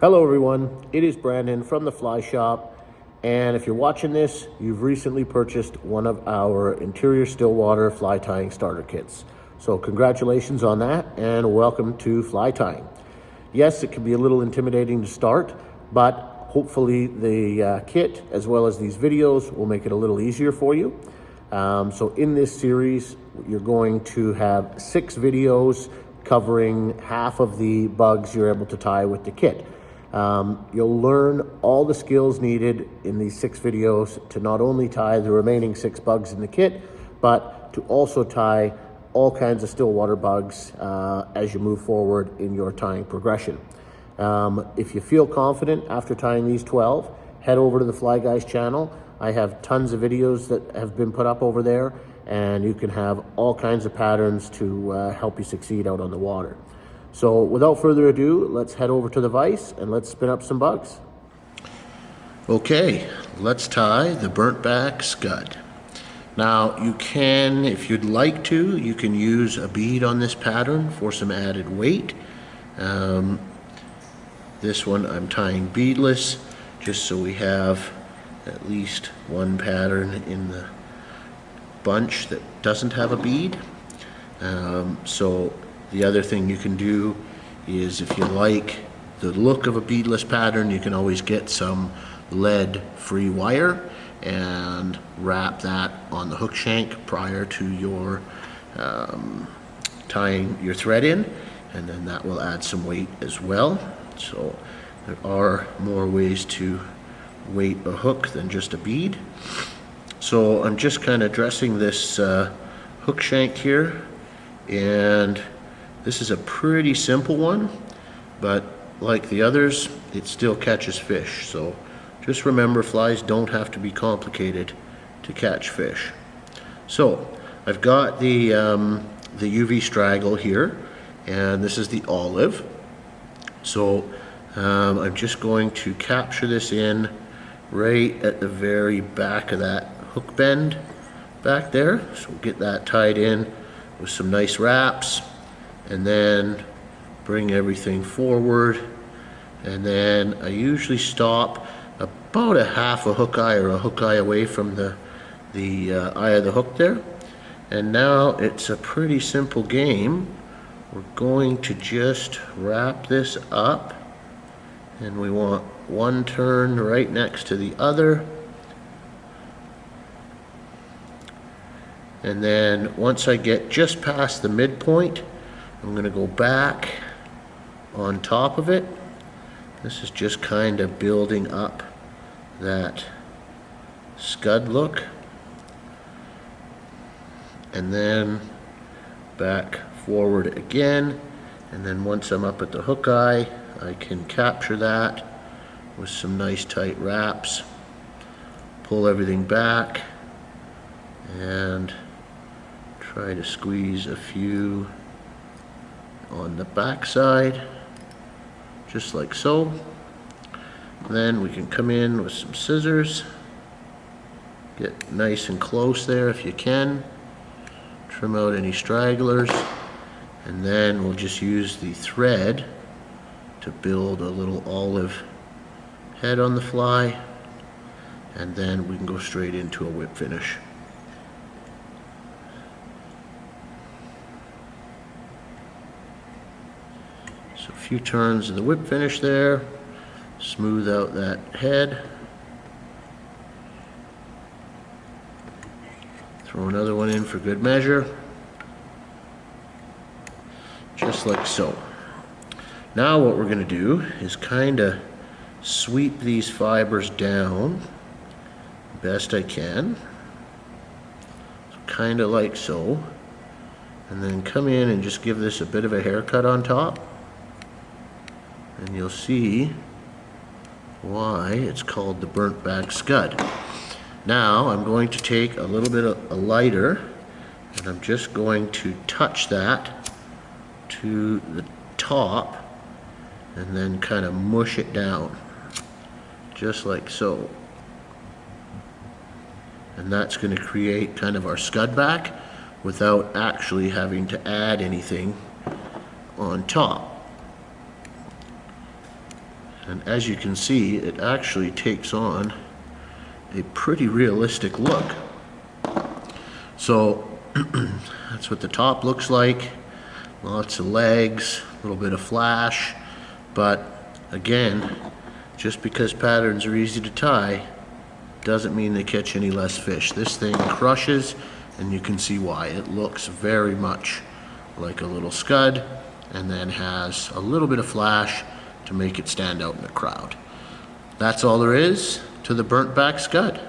Hello everyone, it is Brandon from the Fly Shop, and if you're watching this, you've recently purchased one of our interior stillwater fly tying starter kits. So congratulations on that and welcome to fly tying. Yes, it can be a little intimidating to start, but hopefully the kit as well as these videos will make it a little easier for you. So in this series, you're going to have 6 videos covering half of the bugs you're able to tie with the kit. You'll learn all the skills needed in these 6 videos to not only tie the remaining 6 bugs in the kit, but to also tie all kinds of stillwater bugs as you move forward in your tying progression. If you feel confident after tying these 12, head over to the Fly Guys channel. I have tons of videos that have been put up over there, and you can have all kinds of patterns to help you succeed out on the water. So without further ado, let's head over to the vise and let's spin up some bugs. Okay, let's tie the burnt back scud. Now you can, if you'd like to, you can use a bead on this pattern for some added weight. This one I'm tying beadless, just so we have at least one pattern in the bunch that doesn't have a bead. So the other thing you can do is, if you like the look of a beadless pattern, you can always get some lead-free wire and wrap that on the hook shank prior to your tying your thread in, and then that will add some weight as well. So there are more ways to weight a hook than just a bead. So I'm just kind of dressing this hook shank here, and this is a pretty simple one, but like the others, it still catches fish. So just remember, flies don't have to be complicated to catch fish. So I've got the UV straggle here, and this is the olive. So I'm just going to capture this in right at the very back of that hook bend back there. So we'll get that tied in with some nice wraps, and then bring everything forward, and then I usually stop about a half a hook eye or a hook eye away from the eye of the hook there. And now it's a pretty simple game. We're going to just wrap this up, and we want one turn right next to the other. And then once I get just past the midpoint, I'm going to go back on top of it. This is just kind of building up that scud look. And then back forward again. And then once I'm up at the hook eye, I can capture that with some nice tight wraps. Pull everything back and try to squeeze a few on the back side, just like so. Then we can come in with some scissors, get nice and close there if you can, trim out any stragglers, and then we'll just use the thread to build a little olive head on the fly, and then we can go straight into a whip finish. So a few turns of the whip finish there, smooth out that head. Throw another one in for good measure, just like so. Now what we're going to do is kind of sweep these fibers down best I can, so kind of like so, and then come in and just give this a bit of a haircut on top. And you'll see why it's called the burnt back scud. Now I'm going to take a little bit of a lighter, and I'm just going to touch that to the top and then kind of mush it down, just like so. And that's going to create kind of our scud back without actually having to add anything on top. And as you can see, it actually takes on a pretty realistic look. So that's what the top looks like. Lots of legs, a little bit of flash, but again, just because patterns are easy to tie doesn't mean they catch any less fish. This thing crushes, and you can see why. It looks very much like a little scud, and then has a little bit of flash to make it stand out in the crowd. That's all there is to the burnt back scud.